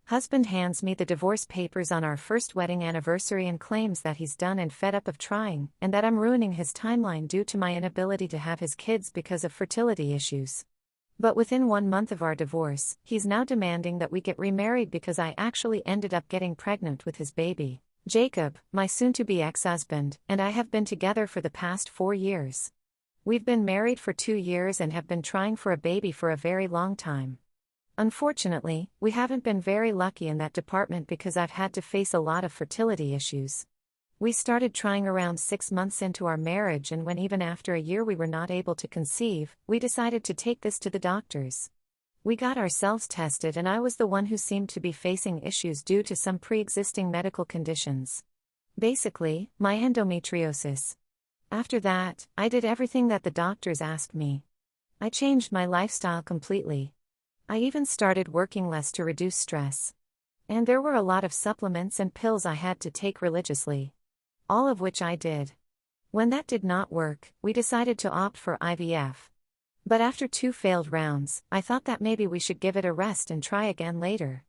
Husband hands me the divorce papers on our first wedding anniversary and claims that he's done and fed up of trying, and that I'm ruining his timeline due to my inability to have his kids because of fertility issues. But within 1 month of our divorce, he's now demanding that we get remarried because I actually ended up getting pregnant with his baby. Jacob, my soon-to-be ex-husband, and I have been together for the past 4 years. We've been married for 2 years and have been trying for a baby for a very long time. Unfortunately, we haven't been very lucky in that department because I've had to face a lot of fertility issues. We started trying around 6 months into our marriage, and when even after a year we were not able to conceive, we decided to take this to the doctors. We got ourselves tested and I was the one who seemed to be facing issues due to some pre-existing medical conditions. Basically, my endometriosis. After that, I did everything that the doctors asked me. I changed my lifestyle completely. I even started working less to reduce stress. And there were a lot of supplements and pills I had to take religiously. All of which I did. When that did not work, we decided to opt for IVF. But after 2 failed rounds, I thought that maybe we should give it a rest and try again later.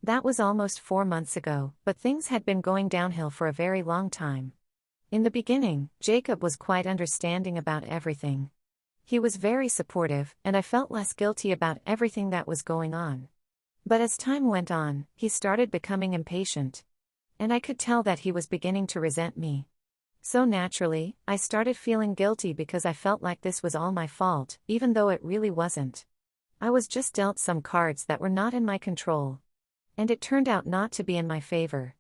That was almost 4 months ago, but things had been going downhill for a very long time. In the beginning, Jacob was quite understanding about everything. He was very supportive, and I felt less guilty about everything that was going on. But as time went on, he started becoming impatient. And I could tell that he was beginning to resent me. So naturally, I started feeling guilty because I felt like this was all my fault, even though it really wasn't. I was just dealt some cards that were not in my control. And it turned out not to be in my favor.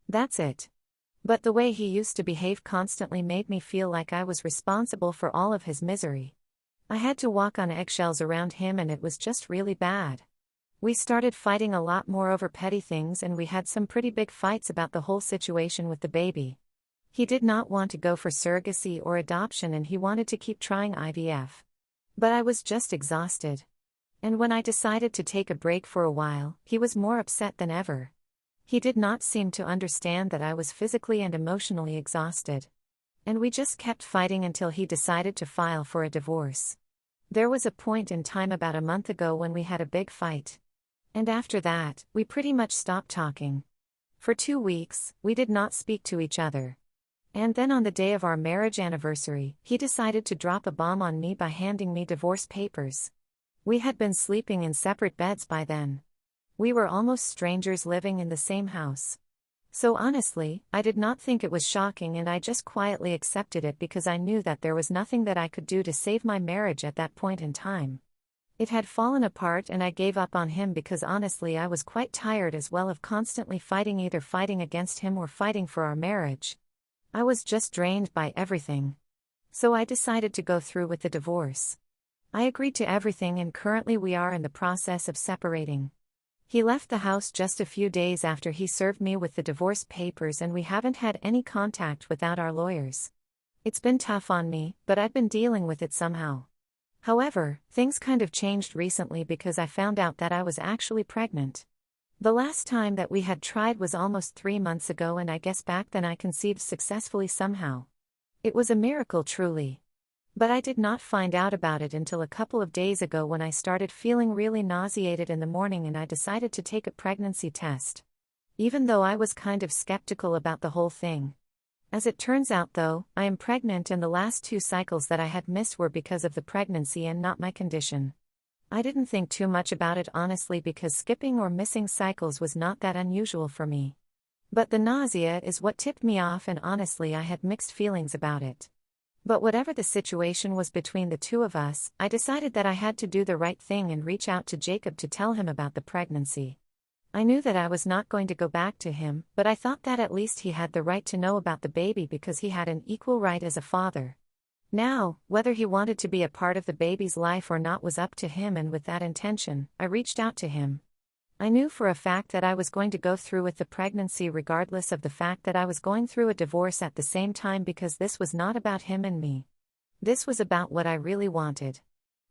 That's it. But the way he used to behave constantly made me feel like I was responsible for all of his misery. I had to walk on eggshells around him and it was just really bad. We started fighting a lot more over petty things and we had some pretty big fights about the whole situation with the baby. He did not want to go for surrogacy or adoption and he wanted to keep trying IVF. But I was just exhausted. And when I decided to take a break for a while, he was more upset than ever. He did not seem to understand that I was physically and emotionally exhausted. And we just kept fighting until he decided to file for a divorce. There was a point in time about a month ago when we had a big fight. And after that, we pretty much stopped talking. For 2 weeks, we did not speak to each other. And then on the day of our marriage anniversary, he decided to drop a bomb on me by handing me divorce papers. We had been sleeping in separate beds by then. We were almost strangers living in the same house. So honestly, I did not think it was shocking and I just quietly accepted it because I knew that there was nothing that I could do to save my marriage at that point in time. It had fallen apart and I gave up on him because honestly I was quite tired as well of constantly fighting, either fighting against him or fighting for our marriage. I was just drained by everything. So I decided to go through with the divorce. I agreed to everything and currently we are in the process of separating. He left the house just a few days after he served me with the divorce papers and we haven't had any contact without our lawyers. It's been tough on me, but I've been dealing with it somehow. However, things kind of changed recently because I found out that I was actually pregnant. The last time that we had tried was almost 3 months ago and I guess back then I conceived successfully somehow. It was a miracle truly. But I did not find out about it until a couple of days ago when I started feeling really nauseated in the morning and I decided to take a pregnancy test. Even though I was kind of skeptical about the whole thing. As it turns out though, I am pregnant and the last 2 cycles that I had missed were because of the pregnancy and not my condition. I didn't think too much about it honestly because skipping or missing cycles was not that unusual for me. But the nausea is what tipped me off and honestly I had mixed feelings about it. But whatever the situation was between the 2 of us, I decided that I had to do the right thing and reach out to Jacob to tell him about the pregnancy. I knew that I was not going to go back to him, but I thought that at least he had the right to know about the baby because he had an equal right as a father. Now, whether he wanted to be a part of the baby's life or not was up to him, and with that intention, I reached out to him. I knew for a fact that I was going to go through with the pregnancy regardless of the fact that I was going through a divorce at the same time because this was not about him and me. This was about what I really wanted.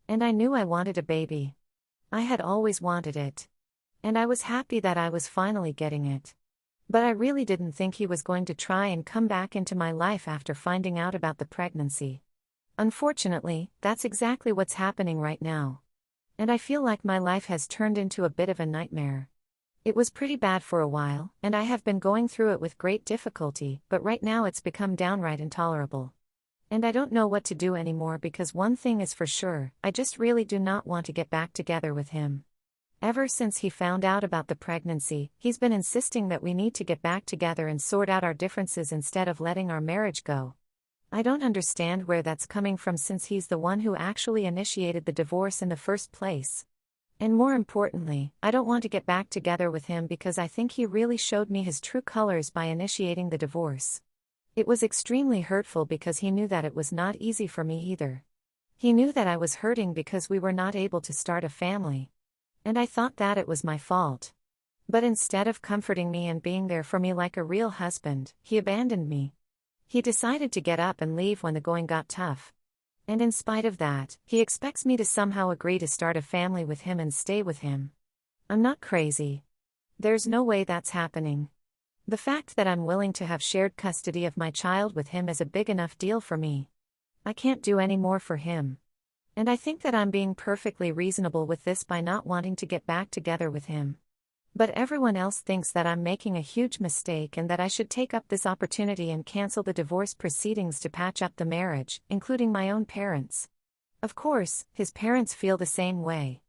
And I knew I wanted a baby. I had always wanted it. And I was happy that I was finally getting it. But I really didn't think he was going to try and come back into my life after finding out about the pregnancy. Unfortunately, that's exactly what's happening right now. And I feel like my life has turned into a bit of a nightmare. It was pretty bad for a while, and I have been going through it with great difficulty, but right now it's become downright intolerable. And I don't know what to do anymore because one thing is for sure, I just really do not want to get back together with him. Ever since he found out about the pregnancy, he's been insisting that we need to get back together and sort out our differences instead of letting our marriage go. I don't understand where that's coming from since he's the one who actually initiated the divorce in the first place. And more importantly, I don't want to get back together with him because I think he really showed me his true colors by initiating the divorce. It was extremely hurtful because he knew that it was not easy for me either. He knew that I was hurting because we were not able to start a family. And I thought that it was my fault. But instead of comforting me and being there for me like a real husband, he abandoned me. He decided to get up and leave when the going got tough. And in spite of that, he expects me to somehow agree to start a family with him and stay with him. I'm not crazy. There's no way that's happening. The fact that I'm willing to have shared custody of my child with him is a big enough deal for me. I can't do any more for him. And I think that I'm being perfectly reasonable with this by not wanting to get back together with him. But everyone else thinks that I'm making a huge mistake and that I should take up this opportunity and cancel the divorce proceedings to patch up the marriage, including my own parents. Of course, his parents feel the same way.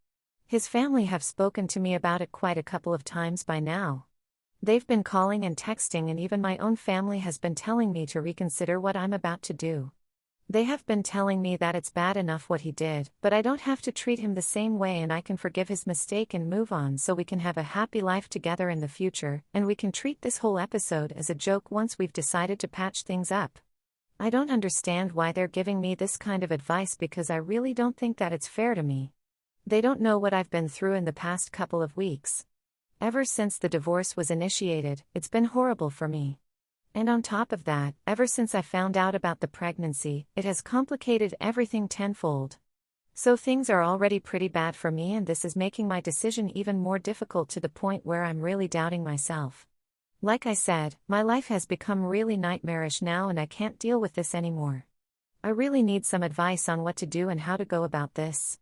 His family have spoken to me about it quite a couple of times by now. They've been calling and texting, and even my own family has been telling me to reconsider what I'm about to do. They have been telling me that it's bad enough what he did, but I don't have to treat him the same way and I can forgive his mistake and move on so we can have a happy life together in the future, and we can treat this whole episode as a joke once we've decided to patch things up. I don't understand why they're giving me this kind of advice because I really don't think that it's fair to me. They don't know what I've been through in the past couple of weeks. Ever since the divorce was initiated, it's been horrible for me. And on top of that, ever since I found out about the pregnancy, it has complicated everything tenfold. So things are already pretty bad for me, and this is making my decision even more difficult to the point where I'm really doubting myself. Like I said, my life has become really nightmarish now and I can't deal with this anymore. I really need some advice on what to do and how to go about this.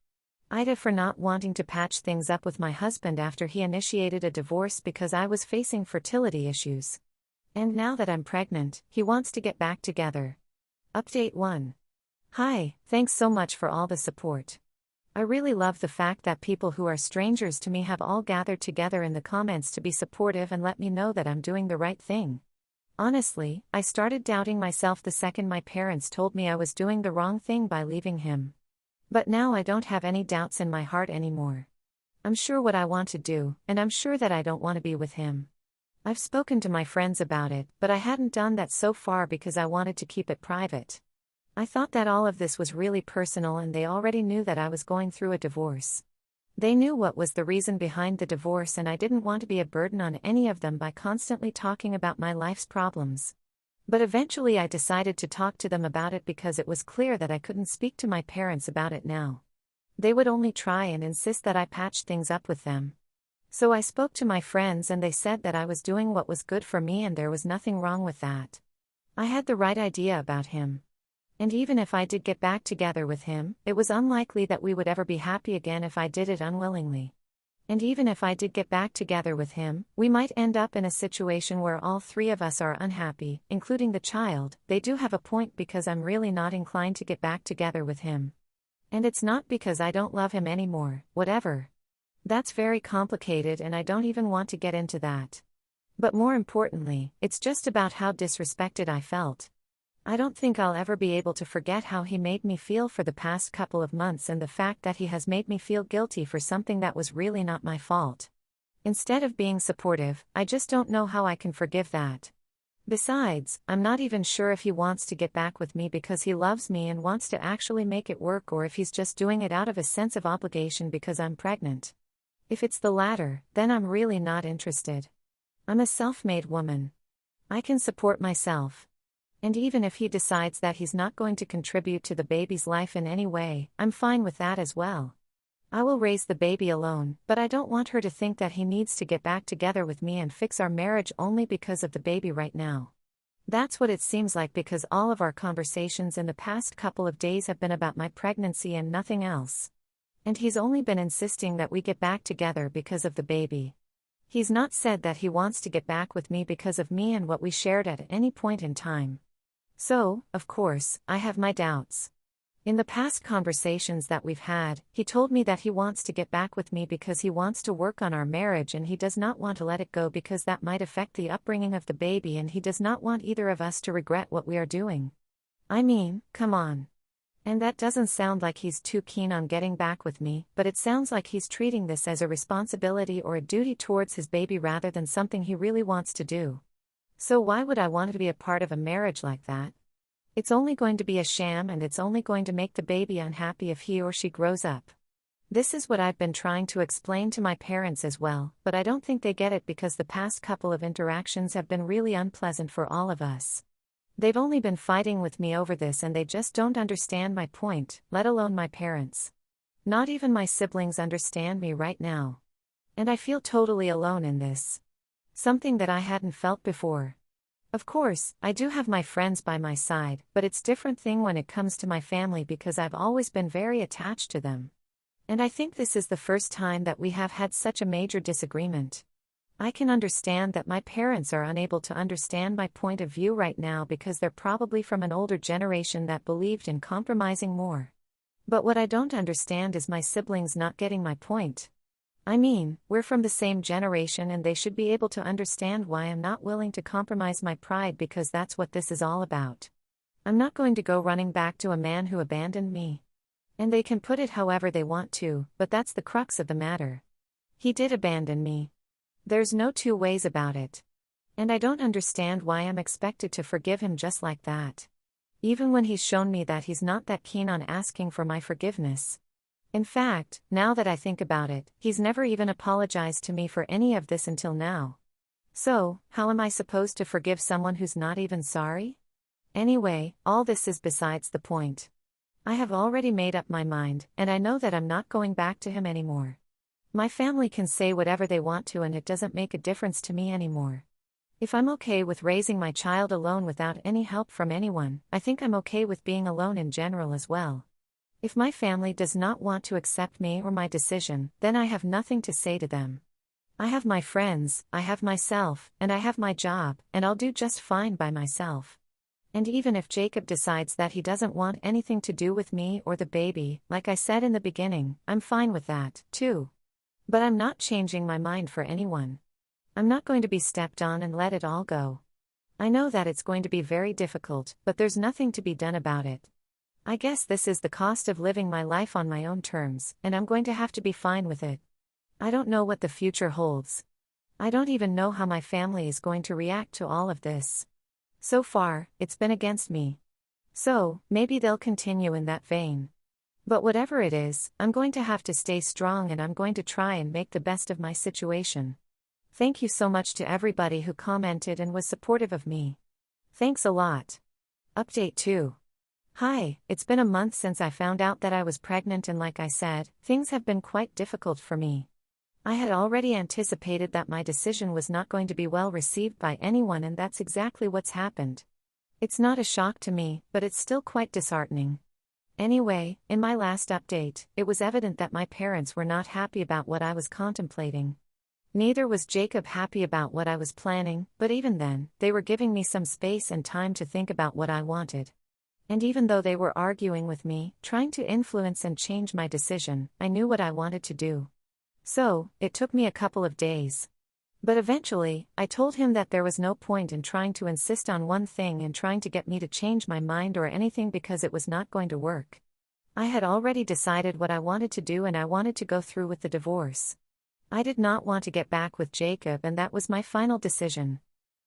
Ida for not wanting to patch things up with my husband after he initiated a divorce because I was facing fertility issues. And now that I'm pregnant, he wants to get back together. Update 1. Hi, thanks so much for all the support. I really love the fact that people who are strangers to me have all gathered together in the comments to be supportive and let me know that I'm doing the right thing. Honestly, I started doubting myself the second my parents told me I was doing the wrong thing by leaving him. But now I don't have any doubts in my heart anymore. I'm sure what I want to do, and I'm sure that I don't want to be with him. I've spoken to my friends about it, but I hadn't done that so far because I wanted to keep it private. I thought that all of this was really personal and they already knew that I was going through a divorce. They knew what was the reason behind the divorce and I didn't want to be a burden on any of them by constantly talking about my life's problems. But eventually I decided to talk to them about it because it was clear that I couldn't speak to my parents about it now. They would only try and insist that I patch things up with them. So I spoke to my friends and they said that I was doing what was good for me and there was nothing wrong with that. I had the right idea about him. And even if I did get back together with him, it was unlikely that we would ever be happy again if I did it unwillingly. And even if I did get back together with him, we might end up in a situation where all three of us are unhappy, including the child. They do have a point because I'm really not inclined to get back together with him. And it's not because I don't love him anymore, whatever. That's very complicated and I don't even want to get into that. But more importantly, it's just about how disrespected I felt. I don't think I'll ever be able to forget how he made me feel for the past couple of months and the fact that he has made me feel guilty for something that was really not my fault. Instead of being supportive, I just don't know how I can forgive that. Besides, I'm not even sure if he wants to get back with me because he loves me and wants to actually make it work or if he's just doing it out of a sense of obligation because I'm pregnant. If it's the latter, then I'm really not interested. I'm a self-made woman. I can support myself. And even if he decides that he's not going to contribute to the baby's life in any way, I'm fine with that as well. I will raise the baby alone, but I don't want her to think that he needs to get back together with me and fix our marriage only because of the baby right now. That's what it seems like because all of our conversations in the past couple of days have been about my pregnancy and nothing else. And he's only been insisting that we get back together because of the baby. He's not said that he wants to get back with me because of me and what we shared at any point in time. So, of course, I have my doubts. In the past conversations that we've had, he told me that he wants to get back with me because he wants to work on our marriage and he does not want to let it go because that might affect the upbringing of the baby and he does not want either of us to regret what we are doing. I mean, come on. And that doesn't sound like he's too keen on getting back with me, but it sounds like he's treating this as a responsibility or a duty towards his baby rather than something he really wants to do. So why would I want to be a part of a marriage like that? It's only going to be a sham and it's only going to make the baby unhappy if he or she grows up. This is what I've been trying to explain to my parents as well, but I don't think they get it because the past couple of interactions have been really unpleasant for all of us. They've only been fighting with me over this and they just don't understand my point, let alone my parents. Not even my siblings understand me right now. And I feel totally alone in this. Something that I hadn't felt before. Of course, I do have my friends by my side, but it's different thing when it comes to my family because I've always been very attached to them. And I think this is the first time that we have had such a major disagreement. I can understand that my parents are unable to understand my point of view right now because they're probably from an older generation that believed in compromising more. But what I don't understand is my siblings not getting my point. I mean, we're from the same generation and they should be able to understand why I'm not willing to compromise my pride because that's what this is all about. I'm not going to go running back to a man who abandoned me. And they can put it however they want to, but that's the crux of the matter. He did abandon me. There's no two ways about it. And I don't understand why I'm expected to forgive him just like that. Even when he's shown me that he's not that keen on asking for my forgiveness. In fact, now that I think about it, he's never even apologized to me for any of this until now. So, how am I supposed to forgive someone who's not even sorry? Anyway, all this is besides the point. I have already made up my mind, and I know that I'm not going back to him anymore. My family can say whatever they want to and it doesn't make a difference to me anymore. If I'm okay with raising my child alone without any help from anyone, I think I'm okay with being alone in general as well. If my family does not want to accept me or my decision, then I have nothing to say to them. I have my friends, I have myself, and I have my job, and I'll do just fine by myself. And even if Jacob decides that he doesn't want anything to do with me or the baby, like I said in the beginning, I'm fine with that, too. But I'm not changing my mind for anyone. I'm not going to be stepped on and let it all go. I know that it's going to be very difficult, but there's nothing to be done about it. I guess this is the cost of living my life on my own terms, and I'm going to have to be fine with it. I don't know what the future holds. I don't even know how my family is going to react to all of this. So far, it's been against me. So, maybe they'll continue in that vein. But whatever it is, I'm going to have to stay strong and I'm going to try and make the best of my situation. Thank you so much to everybody who commented and was supportive of me. Thanks a lot. Update 2. Hi, it's been a month since I found out that I was pregnant and like I said, things have been quite difficult for me. I had already anticipated that my decision was not going to be well received by anyone and that's exactly what's happened. It's not a shock to me, but it's still quite disheartening. Anyway, in my last update, it was evident that my parents were not happy about what I was contemplating. Neither was Jacob happy about what I was planning, but even then, they were giving me some space and time to think about what I wanted. And even though they were arguing with me, trying to influence and change my decision, I knew what I wanted to do. So, it took me a couple of days. But eventually, I told him that there was no point in trying to insist on one thing and trying to get me to change my mind or anything because it was not going to work. I had already decided what I wanted to do and I wanted to go through with the divorce. I did not want to get back with Jacob and that was my final decision.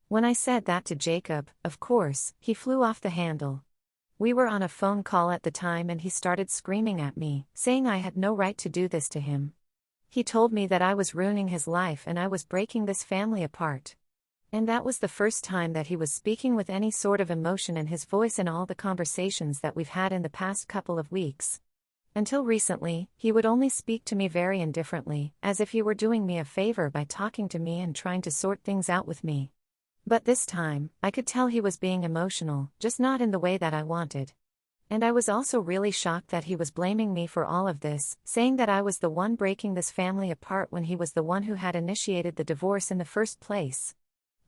When I said that to Jacob, of course, he flew off the handle. We were on a phone call at the time and he started screaming at me, saying I had no right to do this to him. He told me that I was ruining his life and I was breaking this family apart. And that was the first time that he was speaking with any sort of emotion in his voice in all the conversations that we've had in the past couple of weeks. Until recently, he would only speak to me very indifferently, as if he were doing me a favor by talking to me and trying to sort things out with me. But this time, I could tell he was being emotional, just not in the way that I wanted. And I was also really shocked that he was blaming me for all of this, saying that I was the one breaking this family apart when he was the one who had initiated the divorce in the first place.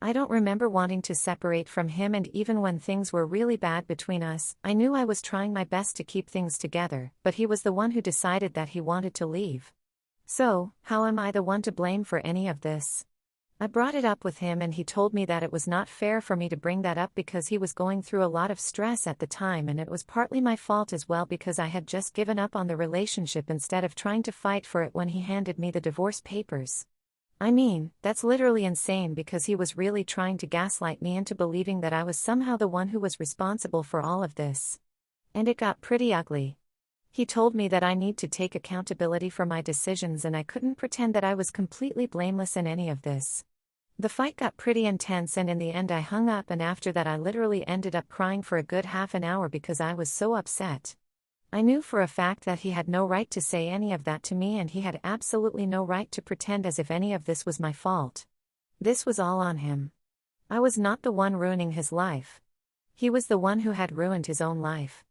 I don't remember wanting to separate from him, and even when things were really bad between us, I knew I was trying my best to keep things together, but he was the one who decided that he wanted to leave. So, how am I the one to blame for any of this? I brought it up with him and he told me that it was not fair for me to bring that up because he was going through a lot of stress at the time, and it was partly my fault as well because I had just given up on the relationship instead of trying to fight for it when he handed me the divorce papers. I mean, that's literally insane because he was really trying to gaslight me into believing that I was somehow the one who was responsible for all of this. And it got pretty ugly. He told me that I need to take accountability for my decisions and I couldn't pretend that I was completely blameless in any of this. The fight got pretty intense and in the end I hung up, and after that I literally ended up crying for a good half an hour because I was so upset. I knew for a fact that he had no right to say any of that to me, and he had absolutely no right to pretend as if any of this was my fault. This was all on him. I was not the one ruining his life. He was the one who had ruined his own life.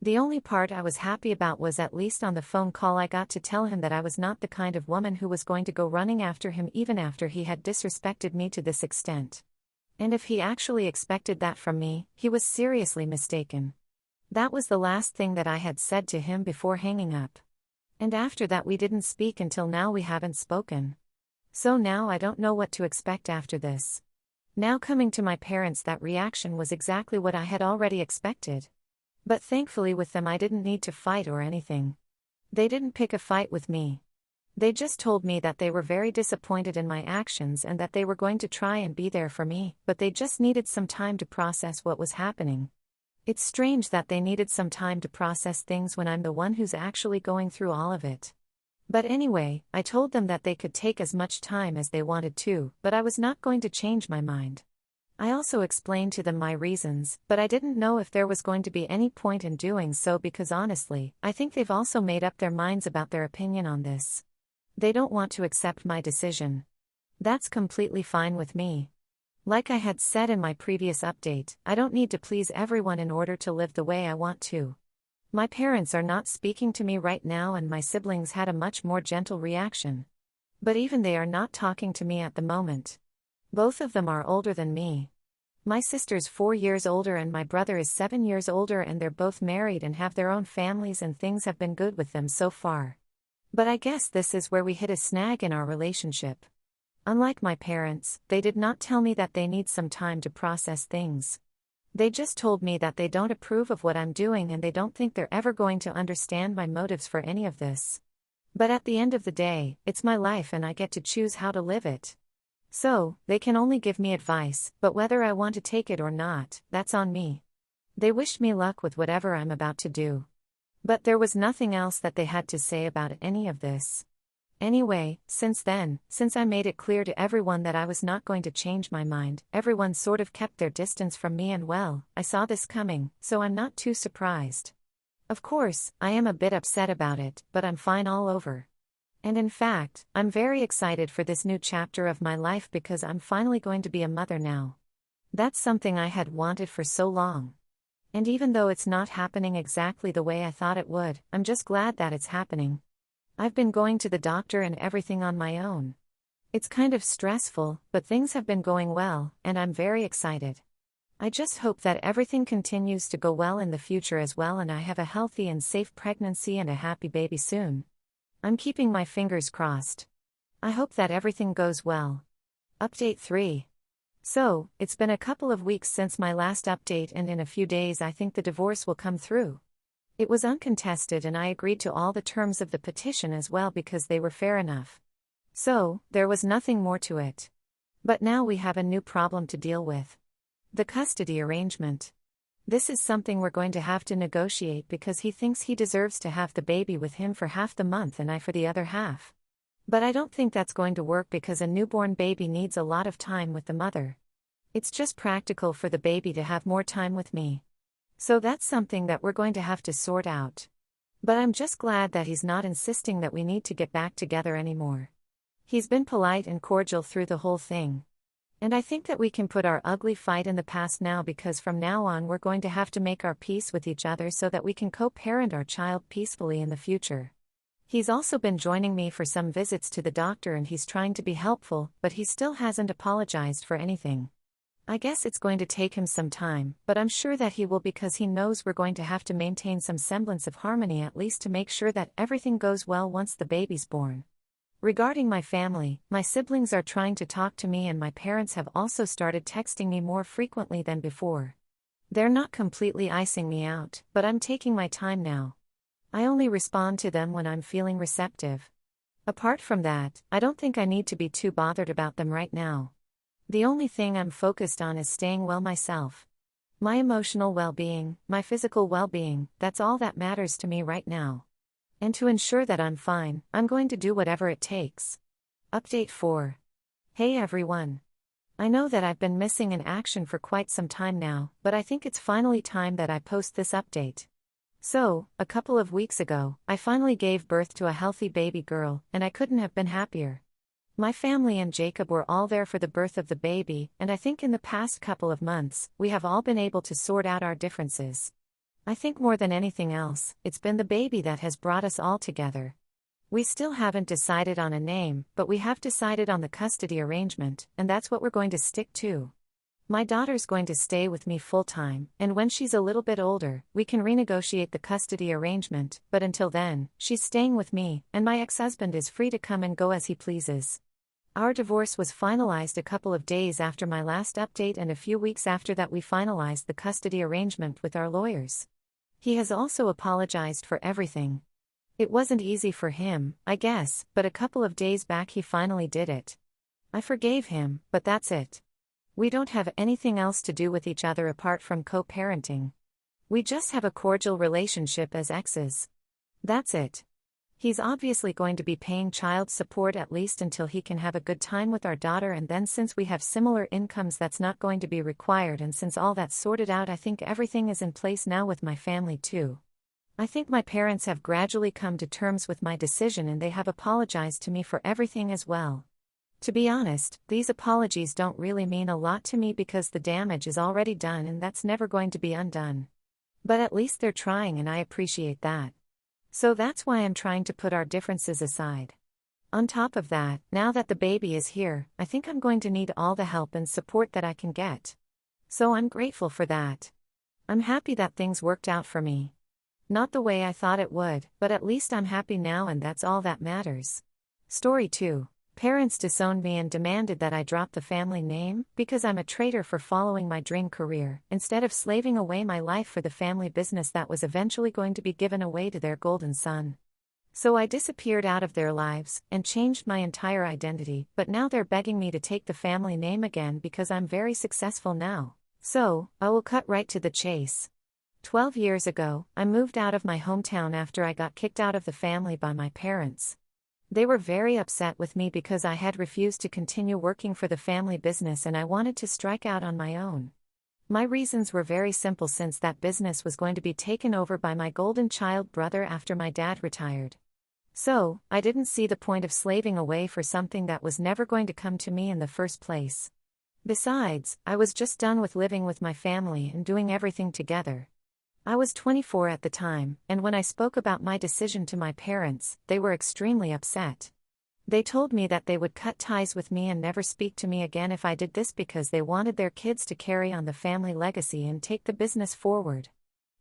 The only part I was happy about was at least on the phone call I got to tell him that I was not the kind of woman who was going to go running after him even after he had disrespected me to this extent. And if he actually expected that from me, he was seriously mistaken. That was the last thing that I had said to him before hanging up. And after that we didn't speak until now. We haven't spoken. So now I don't know what to expect after this. Now coming to my parents, that reaction was exactly what I had already expected. But thankfully with them I didn't need to fight or anything. They didn't pick a fight with me. They just told me that they were very disappointed in my actions and that they were going to try and be there for me, but they just needed some time to process what was happening. It's strange that they needed some time to process things when I'm the one who's actually going through all of it. But anyway, I told them that they could take as much time as they wanted to, but I was not going to change my mind. I also explained to them my reasons, but I didn't know if there was going to be any point in doing so because honestly, I think they've also made up their minds about their opinion on this. They don't want to accept my decision. That's completely fine with me. Like I had said in my previous update, I don't need to please everyone in order to live the way I want to. My parents are not speaking to me right now and my siblings had a much more gentle reaction. But even they are not talking to me at the moment. Both of them are older than me. My sister's 4 years older and my brother is 7 years older, and they're both married and have their own families and things have been good with them so far. But I guess this is where we hit a snag in our relationship. Unlike my parents, they did not tell me that they need some time to process things. They just told me that they don't approve of what I'm doing and they don't think they're ever going to understand my motives for any of this. But at the end of the day, it's my life and I get to choose how to live it. So, they can only give me advice, but whether I want to take it or not, that's on me. They wished me luck with whatever I'm about to do. But there was nothing else that they had to say about any of this. Anyway, since then, since I made it clear to everyone that I was not going to change my mind, everyone sort of kept their distance from me, and well, I saw this coming, so I'm not too surprised. Of course, I am a bit upset about it, but I'm fine all over. And in fact, I'm very excited for this new chapter of my life because I'm finally going to be a mother now. That's something I had wanted for so long. And even though it's not happening exactly the way I thought it would, I'm just glad that it's happening. I've been going to the doctor and everything on my own. It's kind of stressful, but things have been going well, and I'm very excited. I just hope that everything continues to go well in the future as well, and I have a healthy and safe pregnancy and a happy baby soon. I'm keeping my fingers crossed. I hope that everything goes well. Update 3. So, it's been a couple of weeks since my last update, and in a few days I think the divorce will come through. It was uncontested and I agreed to all the terms of the petition as well because they were fair enough. So, there was nothing more to it. But now we have a new problem to deal with. The custody arrangement. This is something we're going to have to negotiate because he thinks he deserves to have the baby with him for half the month and I for the other half. But I don't think that's going to work because a newborn baby needs a lot of time with the mother. It's just practical for the baby to have more time with me. So that's something that we're going to have to sort out. But I'm just glad that he's not insisting that we need to get back together anymore. He's been polite and cordial through the whole thing. And I think that we can put our ugly fight in the past now, because from now on we're going to have to make our peace with each other so that we can co-parent our child peacefully in the future. He's also been joining me for some visits to the doctor and he's trying to be helpful, but he still hasn't apologized for anything. I guess it's going to take him some time, but I'm sure that he will, because he knows we're going to have to maintain some semblance of harmony, at least to make sure that everything goes well once the baby's born. Regarding my family, my siblings are trying to talk to me and my parents have also started texting me more frequently than before. They're not completely icing me out, but I'm taking my time now. I only respond to them when I'm feeling receptive. Apart from that, I don't think I need to be too bothered about them right now. The only thing I'm focused on is staying well myself. My emotional well-being, my physical well-being, that's all that matters to me right now. And to ensure that I'm fine, I'm going to do whatever it takes. Update 4. Hey everyone. I know that I've been missing in action for quite some time now, but I think it's finally time that I post this update. So, a couple of weeks ago, I finally gave birth to a healthy baby girl, and I couldn't have been happier. My family and Jacob were all there for the birth of the baby, and I think in the past couple of months, we have all been able to sort out our differences. I think more than anything else, it's been the baby that has brought us all together. We still haven't decided on a name, but we have decided on the custody arrangement, and that's what we're going to stick to. My daughter's going to stay with me full-time, and when she's a little bit older, we can renegotiate the custody arrangement, but until then, she's staying with me, and my ex-husband is free to come and go as he pleases. Our divorce was finalized a couple of days after my last update, and a few weeks after that we finalized the custody arrangement with our lawyers. He has also apologized for everything. It wasn't easy for him, I guess, but a couple of days back he finally did it. I forgave him, but that's it. We don't have anything else to do with each other apart from co-parenting. We just have a cordial relationship as exes. That's it. He's obviously going to be paying child support at least until he can have a good time with our daughter, and then since we have similar incomes that's not going to be required, and since all that's sorted out, I think everything is in place now with my family too. I think my parents have gradually come to terms with my decision and they have apologized to me for everything as well. To be honest, these apologies don't really mean a lot to me because the damage is already done and that's never going to be undone. But at least they're trying and I appreciate that. So that's why I'm trying to put our differences aside. On top of that, now that the baby is here, I think I'm going to need all the help and support that I can get. So I'm grateful for that. I'm happy that things worked out for me. Not the way I thought it would, but at least I'm happy now and that's all that matters. Story 2. Parents disowned me and demanded that I drop the family name because I'm a traitor for following my dream career, instead of slaving away my life for the family business that was eventually going to be given away to their golden son. So I disappeared out of their lives and changed my entire identity, but now they're begging me to take the family name again because I'm very successful now. So, I will cut right to the chase. 12 years ago, I moved out of my hometown after I got kicked out of the family by my parents. They were very upset with me because I had refused to continue working for the family business and I wanted to strike out on my own. My reasons were very simple, since that business was going to be taken over by my golden child brother after my dad retired. So, I didn't see the point of slaving away for something that was never going to come to me in the first place. Besides, I was just done with living with my family and doing everything together. I was 24 at the time, and when I spoke about my decision to my parents, they were extremely upset. They told me that they would cut ties with me and never speak to me again if I did this because they wanted their kids to carry on the family legacy and take the business forward.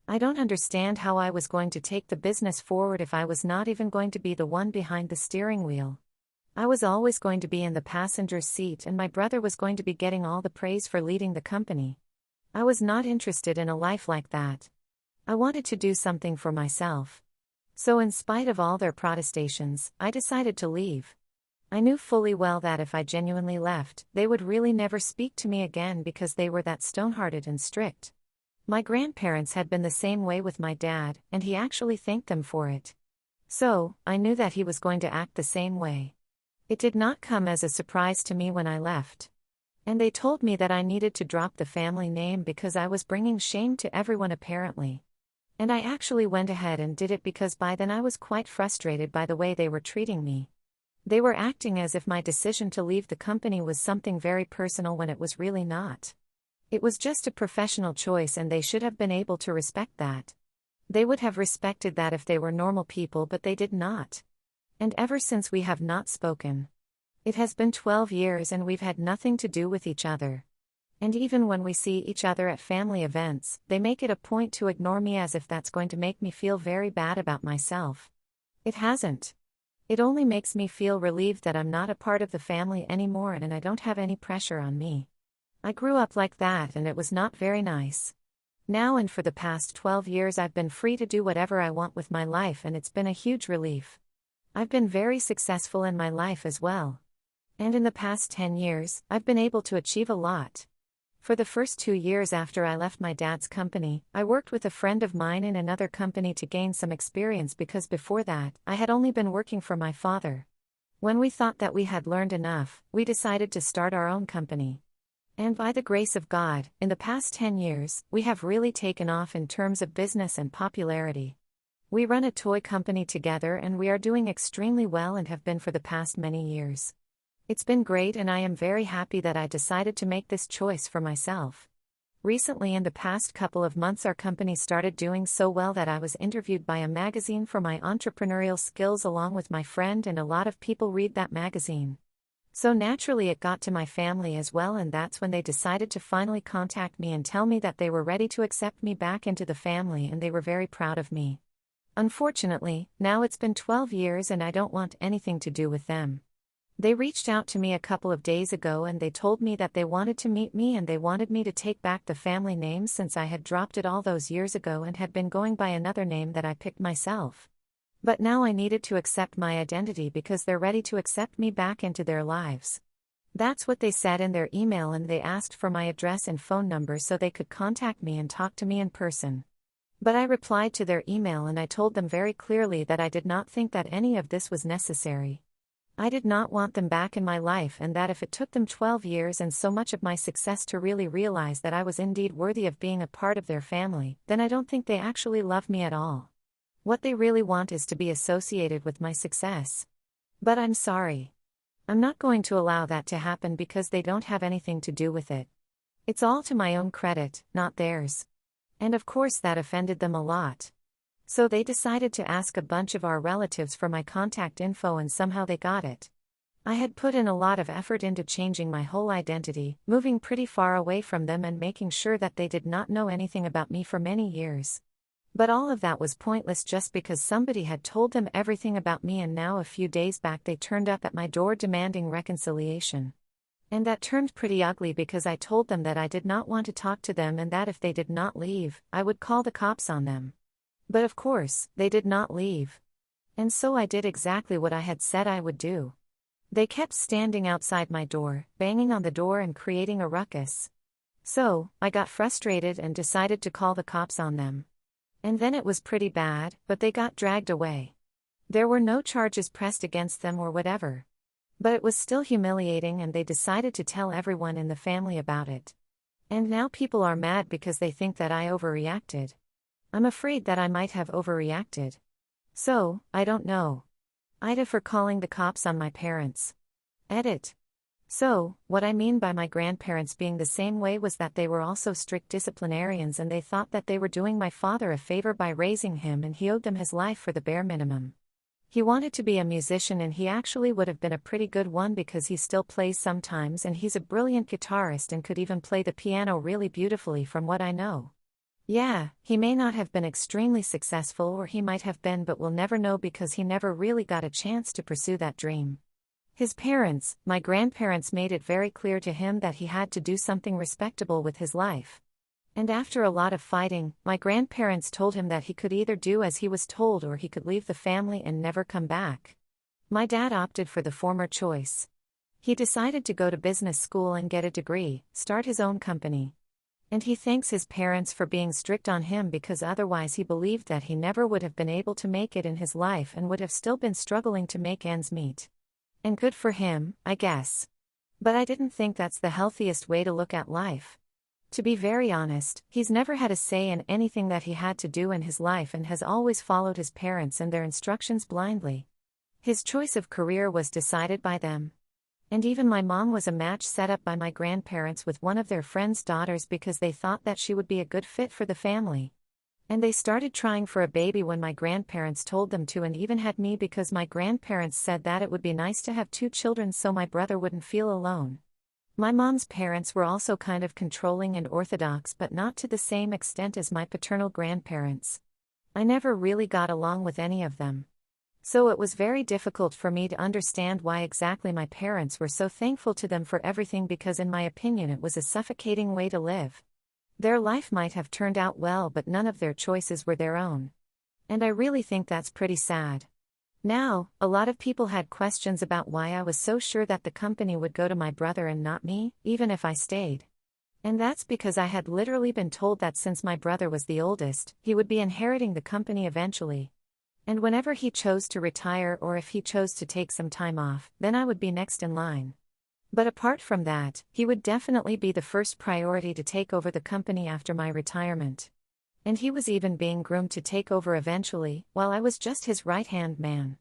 I don't understand how I was going to take the business forward if I was not even going to be the one behind the steering wheel. I was always going to be in the passenger seat and my brother was going to be getting all the praise for leading the company. I was not interested in a life like that. I wanted to do something for myself. So in spite of all their protestations, I decided to leave. I knew fully well that if I genuinely left, they would really never speak to me again because they were that stone-hearted and strict. My grandparents had been the same way with my dad, and he actually thanked them for it. So, I knew that he was going to act the same way. It did not come as a surprise to me when I left. And they told me that I needed to drop the family name because I was bringing shame to everyone apparently. And I actually went ahead and did it because by then I was quite frustrated by the way they were treating me. They were acting as if my decision to leave the company was something very personal when it was really not. It was just a professional choice and they should have been able to respect that. They would have respected that if they were normal people, but they did not. And ever since we have not spoken. It has been 12 years and we've had nothing to do with each other. And even when we see each other at family events, they make it a point to ignore me as if that's going to make me feel very bad about myself. It hasn't. It only makes me feel relieved that I'm not a part of the family anymore and I don't have any pressure on me. I grew up like that and it was not very nice. Now and for the past 12 years I've been free to do whatever I want with my life and it's been a huge relief. I've been very successful in my life as well. And in the past 10 years, I've been able to achieve a lot. For the first 2 years after I left my dad's company, I worked with a friend of mine in another company to gain some experience because before that, I had only been working for my father. When we thought that we had learned enough, we decided to start our own company. And by the grace of God, in the past 10 years, we have really taken off in terms of business and popularity. We run a toy company together and we are doing extremely well and have been for the past many years. It's been great and I am very happy that I decided to make this choice for myself. Recently in the past couple of months our company started doing so well that I was interviewed by a magazine for my entrepreneurial skills along with my friend, and a lot of people read that magazine. So naturally it got to my family as well, and that's when they decided to finally contact me and tell me that they were ready to accept me back into the family and they were very proud of me. Unfortunately, now it's been 12 years and I don't want anything to do with them. They reached out to me a couple of days ago and they told me that they wanted to meet me and they wanted me to take back the family name since I had dropped it all those years ago and had been going by another name that I picked myself. But now I needed to accept my identity because they're ready to accept me back into their lives. That's what they said in their email, and they asked for my address and phone number so they could contact me and talk to me in person. But I replied to their email and I told them very clearly that I did not think that any of this was necessary. I did not want them back in my life, and that if it took them 12 years and so much of my success to really realize that I was indeed worthy of being a part of their family, then I don't think they actually love me at all. What they really want is to be associated with my success. But I'm sorry. I'm not going to allow that to happen because they don't have anything to do with it. It's all to my own credit, not theirs. And of course that offended them a lot. So they decided to ask a bunch of our relatives for my contact info and somehow they got it. I had put in a lot of effort into changing my whole identity, moving pretty far away from them and making sure that they did not know anything about me for many years. But all of that was pointless just because somebody had told them everything about me, and now a few days back they turned up at my door demanding reconciliation. And that turned pretty ugly because I told them that I did not want to talk to them and that if they did not leave, I would call the cops on them. But of course, they did not leave. And so I did exactly what I had said I would do. They kept standing outside my door, banging on the door and creating a ruckus. So, I got frustrated and decided to call the cops on them. And then it was pretty bad, but they got dragged away. There were no charges pressed against them or whatever. But it was still humiliating and they decided to tell everyone in the family about it. And now people are mad because they think that I overreacted. I'm afraid that I might have overreacted. So, I don't know. Ida for calling the cops on my parents. Edit. So, what I mean by my grandparents being the same way was that they were also strict disciplinarians and they thought that they were doing my father a favor by raising him and he owed them his life for the bare minimum. He wanted to be a musician and he actually would have been a pretty good one because he still plays sometimes and he's a brilliant guitarist and could even play the piano really beautifully from what I know. Yeah, he may not have been extremely successful or he might have been, but we'll never know because he never really got a chance to pursue that dream. His parents, my grandparents, made it very clear to him that he had to do something respectable with his life. And after a lot of fighting, my grandparents told him that he could either do as he was told or he could leave the family and never come back. My dad opted for the former choice. He decided to go to business school and get a degree, start his own company. And he thanks his parents for being strict on him because otherwise he believed that he never would have been able to make it in his life and would have still been struggling to make ends meet. And good for him, I guess. But I didn't think that's the healthiest way to look at life. To be very honest, he's never had a say in anything that he had to do in his life and has always followed his parents and their instructions blindly. His choice of career was decided by them. And even my mom was a match set up by my grandparents with one of their friends' daughters because they thought that she would be a good fit for the family. And they started trying for a baby when my grandparents told them to, and even had me because my grandparents said that it would be nice to have 2 children so my brother wouldn't feel alone. My mom's parents were also kind of controlling and orthodox, but not to the same extent as my paternal grandparents. I never really got along with any of them. So it was very difficult for me to understand why exactly my parents were so thankful to them for everything, because in my opinion it was a suffocating way to live. Their life might have turned out well, but none of their choices were their own. And I really think that's pretty sad. Now, a lot of people had questions about why I was so sure that the company would go to my brother and not me, even if I stayed. And that's because I had literally been told that since my brother was the oldest, he would be inheriting the company eventually. And whenever he chose to retire or if he chose to take some time off, then I would be next in line. But apart from that, he would definitely be the first priority to take over the company after my retirement. And he was even being groomed to take over eventually, while I was just his right-hand man.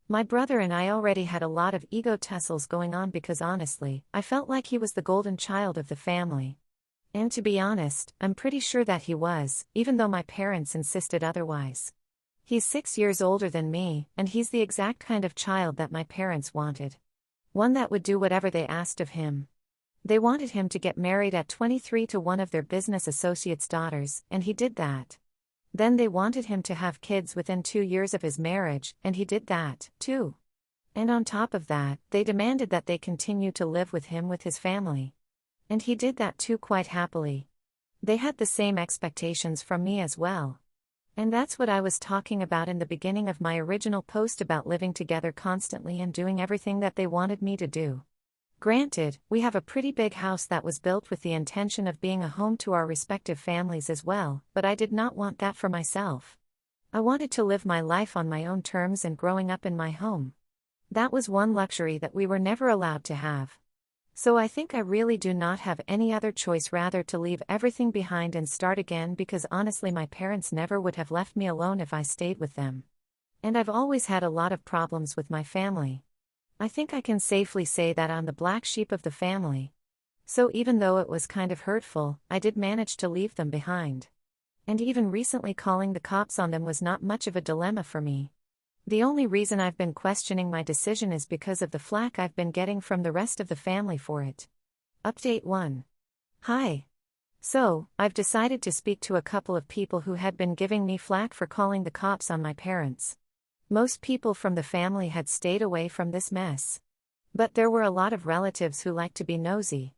My brother and I already had a lot of ego tussles going on because honestly, I felt like he was the golden child of the family. And to be honest, I'm pretty sure that he was, even though my parents insisted otherwise. He's 6 years older than me, and he's the exact kind of child that my parents wanted. One that would do whatever they asked of him. They wanted him to get married at 23 to one of their business associates' daughters, and he did that. Then they wanted him to have kids within 2 years of his marriage, and he did that, too. And on top of that, they demanded that they continue to live with him with his family. And he did that too quite happily. They had the same expectations from me as well. And that's what I was talking about in the beginning of my original post about living together constantly and doing everything that they wanted me to do. Granted, we have a pretty big house that was built with the intention of being a home to our respective families as well, but I did not want that for myself. I wanted to live my life on my own terms and growing up in my home. That was one luxury that we were never allowed to have. So I think I really do not have any other choice rather to leave everything behind and start again, because honestly my parents never would have left me alone if I stayed with them. And I've always had a lot of problems with my family. I think I can safely say that I'm the black sheep of the family. So even though it was kind of hurtful, I did manage to leave them behind. And even recently calling the cops on them was not much of a dilemma for me. The only reason I've been questioning my decision is because of the flack I've been getting from the rest of the family for it. Update 1. Hi. So, I've decided to speak to a couple of people who had been giving me flack for calling the cops on my parents. Most people from the family had stayed away from this mess. But there were a lot of relatives who liked to be nosy.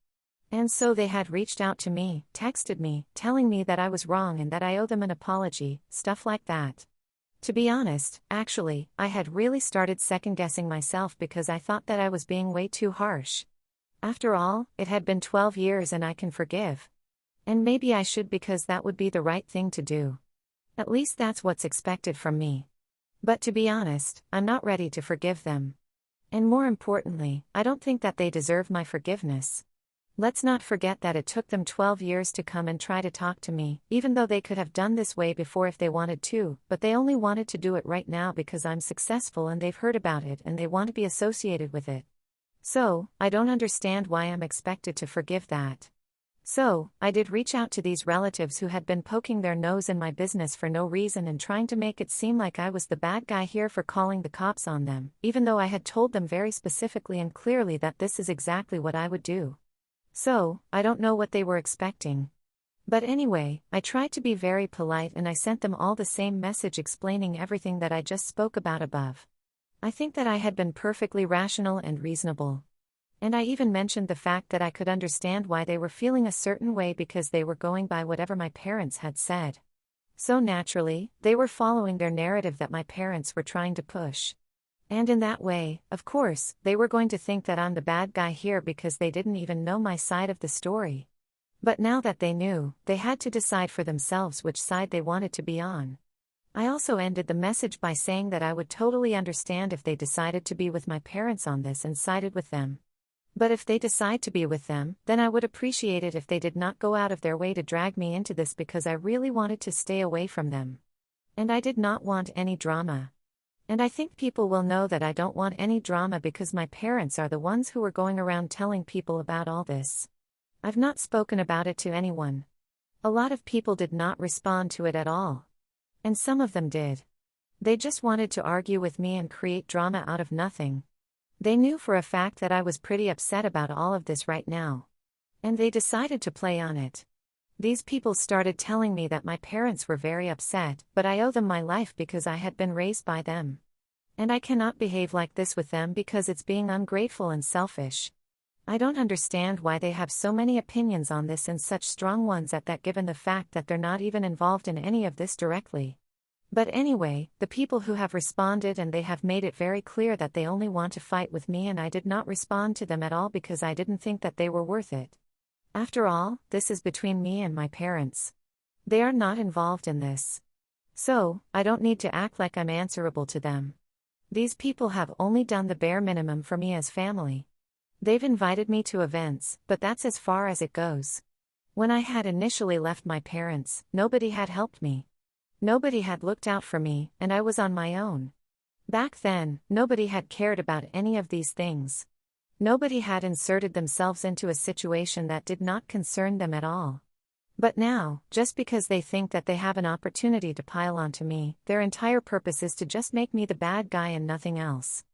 And so they had reached out to me, texted me, telling me that I was wrong and that I owe them an apology, stuff like that. To be honest, actually, I had really started second-guessing myself because I thought that I was being way too harsh. After all, it had been 12 years and I can forgive. And maybe I should, because that would be the right thing to do. At least that's what's expected from me. But to be honest, I'm not ready to forgive them. And more importantly, I don't think that they deserve my forgiveness. Let's not forget that it took them 12 years to come and try to talk to me, even though they could have done this way before if they wanted to, but they only wanted to do it right now because I'm successful and they've heard about it and they want to be associated with it. So, I don't understand why I'm expected to forgive that. So, I did reach out to these relatives who had been poking their nose in my business for no reason and trying to make it seem like I was the bad guy here for calling the cops on them, even though I had told them very specifically and clearly that this is exactly what I would do. So, I don't know what they were expecting. But anyway, I tried to be very polite and I sent them all the same message explaining everything that I just spoke about above. I think that I had been perfectly rational and reasonable. And I even mentioned the fact that I could understand why they were feeling a certain way because they were going by whatever my parents had said. So naturally, they were following their narrative that my parents were trying to push. And in that way, of course, they were going to think that I'm the bad guy here because they didn't even know my side of the story. But now that they knew, they had to decide for themselves which side they wanted to be on. I also ended the message by saying that I would totally understand if they decided to be with my parents on this and sided with them. But if they decide to be with them, then I would appreciate it if they did not go out of their way to drag me into this because I really wanted to stay away from them. And I did not want any drama. And I think people will know that I don't want any drama because my parents are the ones who were going around telling people about all this. I've not spoken about it to anyone. A lot of people did not respond to it at all. And some of them did. They just wanted to argue with me and create drama out of nothing. They knew for a fact that I was pretty upset about all of this right now. And they decided to play on it. These people started telling me that my parents were very upset, but I owe them my life because I had been raised by them. And I cannot behave like this with them because it's being ungrateful and selfish. I don't understand why they have so many opinions on this and such strong ones at that, given the fact that they're not even involved in any of this directly. But anyway, the people who have responded, and they have made it very clear that they only want to fight with me, and I did not respond to them at all because I didn't think that they were worth it. After all, this is between me and my parents. They are not involved in this. So, I don't need to act like I'm answerable to them. These people have only done the bare minimum for me as family. They've invited me to events, but that's as far as it goes. When I had initially left my parents, nobody had helped me. Nobody had looked out for me, and I was on my own. Back then, nobody had cared about any of these things. Nobody had inserted themselves into a situation that did not concern them at all. But now, just because they think that they have an opportunity to pile onto me, their entire purpose is to just make me the bad guy and nothing else.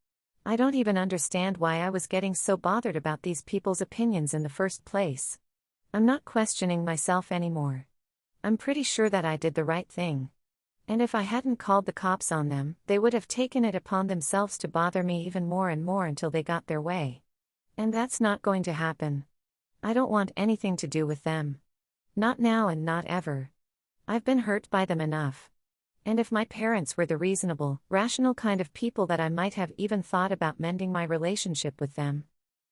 I don't even understand why I was getting so bothered about these people's opinions in the first place. I'm not questioning myself anymore. I'm pretty sure that I did the right thing. And if I hadn't called the cops on them, they would have taken it upon themselves to bother me even more and more until they got their way. And that's not going to happen. I don't want anything to do with them. Not now and not ever. I've been hurt by them enough. And if my parents were the reasonable, rational kind of people, that I might have even thought about mending my relationship with them.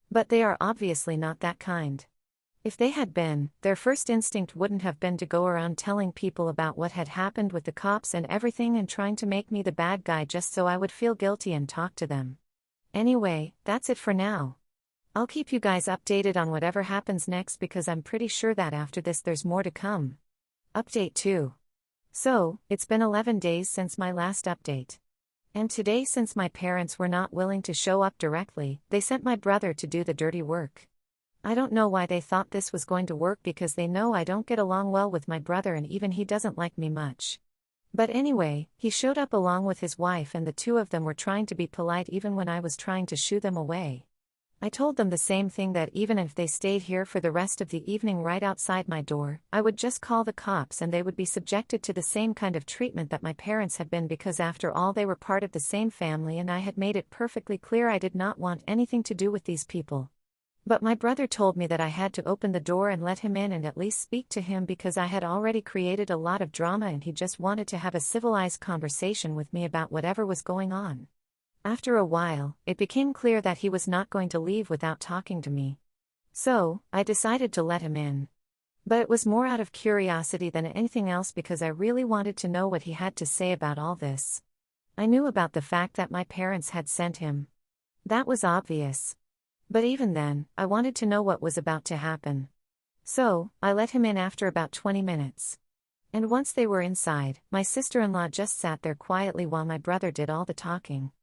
But they are obviously not that kind. If they had been, their first instinct wouldn't have been to go around telling people about what had happened with the cops and everything and trying to make me the bad guy just so I would feel guilty and talk to them. Anyway, that's it for now. I'll keep you guys updated on whatever happens next because I'm pretty sure that after this there's more to come. Update 2. So, it's been 11 days since my last update. And today, since my parents were not willing to show up directly, they sent my brother to do the dirty work. I don't know why they thought this was going to work because they know I don't get along well with my brother and even he doesn't like me much. But anyway, he showed up along with his wife and the two of them were trying to be polite even when I was trying to shoo them away. I told them the same thing, that even if they stayed here for the rest of the evening right outside my door, I would just call the cops and they would be subjected to the same kind of treatment that my parents had been, because after all they were part of the same family and I had made it perfectly clear I did not want anything to do with these people. But my brother told me that I had to open the door and let him in and at least speak to him because I had already created a lot of drama and he just wanted to have a civilized conversation with me about whatever was going on. After a while, it became clear that he was not going to leave without talking to me. So, I decided to let him in. But it was more out of curiosity than anything else because I really wanted to know what he had to say about all this. I knew about the fact that my parents had sent him. That was obvious. But even then, I wanted to know what was about to happen. So, I let him in after about 20 minutes. And once they were inside, my sister-in-law just sat there quietly while my brother did all the talking.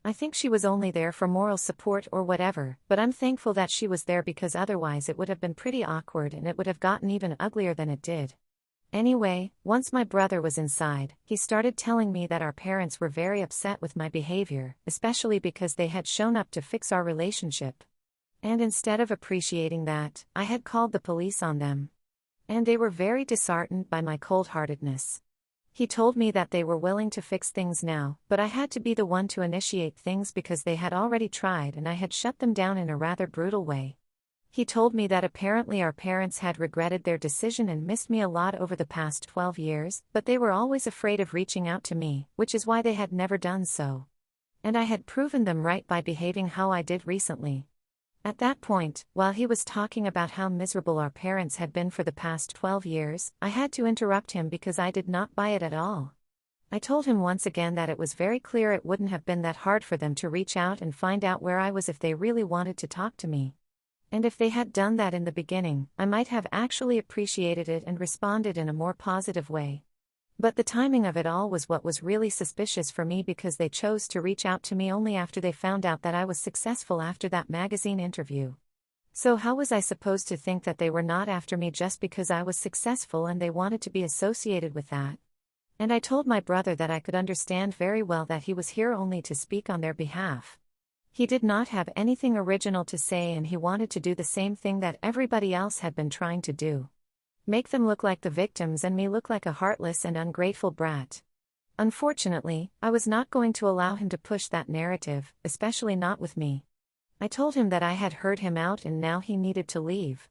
I think she was only there for moral support or whatever, but I'm thankful that she was there because otherwise it would have been pretty awkward and it would have gotten even uglier than it did. Anyway, once my brother was inside, he started telling me that our parents were very upset with my behavior, especially because they had shown up to fix our relationship. And instead of appreciating that, I had called the police on them. And they were very disheartened by my cold-heartedness. He told me that they were willing to fix things now, but I had to be the one to initiate things because they had already tried and I had shut them down in a rather brutal way. He told me that apparently our parents had regretted their decision and missed me a lot over the past 12 years, but they were always afraid of reaching out to me, which is why they had never done so. And I had proven them right by behaving how I did recently. At that point, while he was talking about how miserable our parents had been for the past 12 years, I had to interrupt him because I did not buy it at all. I told him once again that it was very clear it wouldn't have been that hard for them to reach out and find out where I was if they really wanted to talk to me. And if they had done that in the beginning, I might have actually appreciated it and responded in a more positive way. But the timing of it all was what was really suspicious for me, because they chose to reach out to me only after they found out that I was successful after that magazine interview. So how was I supposed to think that they were not after me just because I was successful and they wanted to be associated with that? And I told my brother that I could understand very well that he was here only to speak on their behalf. He did not have anything original to say, and he wanted to do the same thing that everybody else had been trying to do. Make them look like the victims and me look like a heartless and ungrateful brat. Unfortunately, I was not going to allow him to push that narrative, especially not with me. I told him that I had heard him out and now he needed to leave.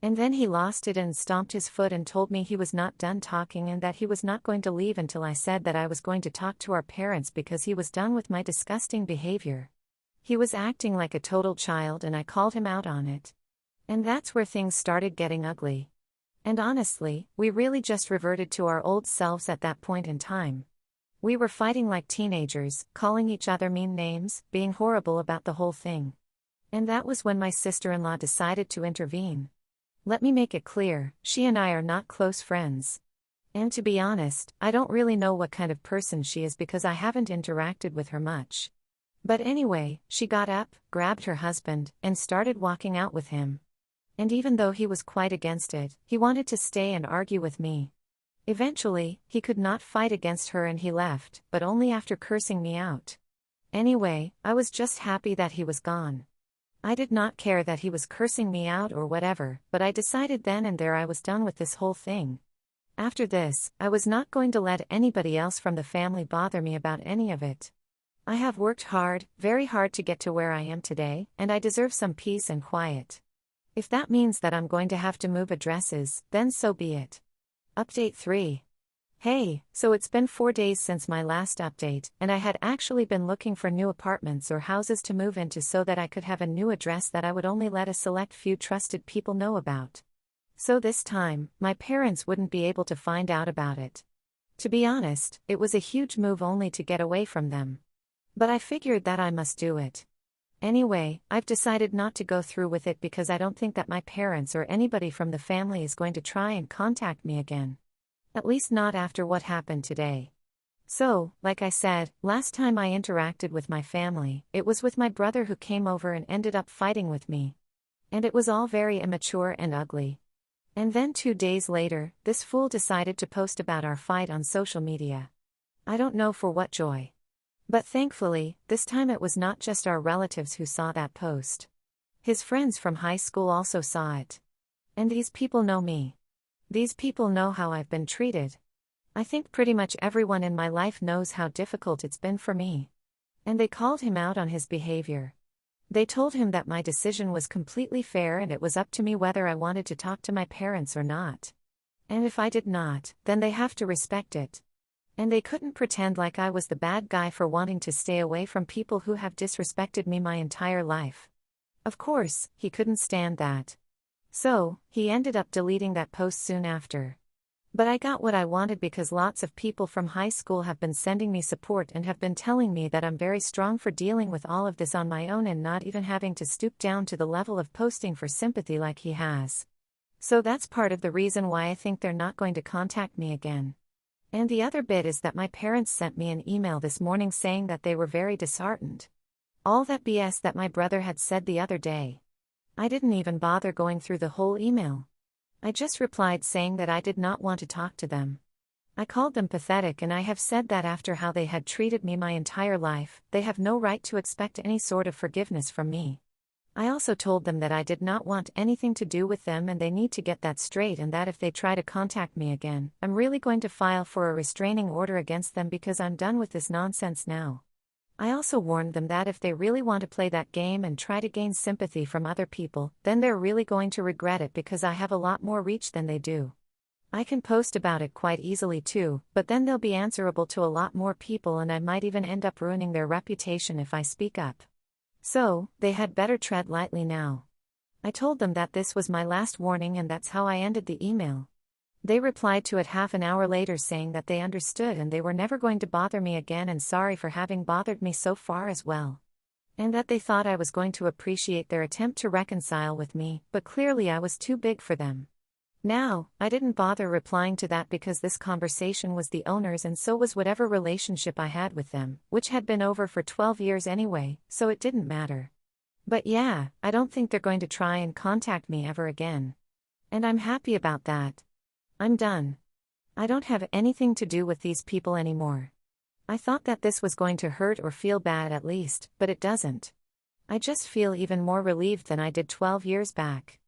And then he lost it and stomped his foot and told me he was not done talking and that he was not going to leave until I said that I was going to talk to our parents because he was done with my disgusting behavior. He was acting like a total child and I called him out on it. And that's where things started getting ugly. And honestly, we really just reverted to our old selves at that point in time. We were fighting like teenagers, calling each other mean names, being horrible about the whole thing. And that was when my sister-in-law decided to intervene. Let me make it clear, she and I are not close friends. And to be honest, I don't really know what kind of person she is because I haven't interacted with her much. But anyway, she got up, grabbed her husband, and started walking out with him. And even though he was quite against it, he wanted to stay and argue with me. Eventually, he could not fight against her and he left, but only after cursing me out. Anyway, I was just happy that he was gone. I did not care that he was cursing me out or whatever, but I decided then and there I was done with this whole thing. After this, I was not going to let anybody else from the family bother me about any of it. I have worked hard, very hard to get to where I am today, and I deserve some peace and quiet. If that means that I'm going to have to move addresses, then so be it. Update 3. Hey, so it's been 4 days since my last update, and I had actually been looking for new apartments or houses to move into so that I could have a new address that I would only let a select few trusted people know about. So this time, my parents wouldn't be able to find out about it. To be honest, it was a huge move only to get away from them. But I figured that I must do it. Anyway, I've decided not to go through with it because I don't think that my parents or anybody from the family is going to try and contact me again. At least not after what happened today. So, like I said, last time I interacted with my family, it was with my brother who came over and ended up fighting with me. And it was all very immature and ugly. And then 2 days later, this fool decided to post about our fight on social media. I don't know for what joy. But thankfully, this time it was not just our relatives who saw that post. His friends from high school also saw it. And these people know me. These people know how I've been treated. I think pretty much everyone in my life knows how difficult it's been for me. And they called him out on his behavior. They told him that my decision was completely fair and it was up to me whether I wanted to talk to my parents or not. And if I did not, then they have to respect it. And they couldn't pretend like I was the bad guy for wanting to stay away from people who have disrespected me my entire life. Of course, he couldn't stand that. So, he ended up deleting that post soon after. But I got what I wanted because lots of people from high school have been sending me support and have been telling me that I'm very strong for dealing with all of this on my own and not even having to stoop down to the level of posting for sympathy like he has. So that's part of the reason why I think they're not going to contact me again. And the other bit is that my parents sent me an email this morning saying that they were very disheartened. All that BS that my brother had said the other day. I didn't even bother going through the whole email. I just replied saying that I did not want to talk to them. I called them pathetic and I have said that after how they had treated me my entire life, they have no right to expect any sort of forgiveness from me. I also told them that I did not want anything to do with them and they need to get that straight, and that if they try to contact me again, I'm really going to file for a restraining order against them because I'm done with this nonsense now. I also warned them that if they really want to play that game and try to gain sympathy from other people, then they're really going to regret it because I have a lot more reach than they do. I can post about it quite easily too, but then they'll be answerable to a lot more people and I might even end up ruining their reputation if I speak up. So, they had better tread lightly now. I told them that this was my last warning and that's how I ended the email. They replied to it half an hour later saying that they understood and they were never going to bother me again and sorry for having bothered me so far as well. And that they thought I was going to appreciate their attempt to reconcile with me, but clearly I was too big for them. Now, I didn't bother replying to that because this conversation was the owner's and so was whatever relationship I had with them, which had been over for 12 years anyway, so it didn't matter. But yeah, I don't think they're going to try and contact me ever again. And I'm happy about that. I'm done. I don't have anything to do with these people anymore. I thought that this was going to hurt or feel bad at least, but it doesn't. I just feel even more relieved than I did 12 years back.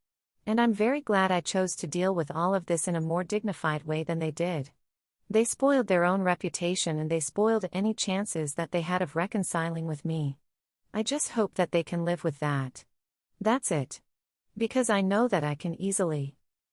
And I'm very glad I chose to deal with all of this in a more dignified way than they did. They spoiled their own reputation and they spoiled any chances that they had of reconciling with me. I just hope that they can live with that. That's it. Because I know that I can easily.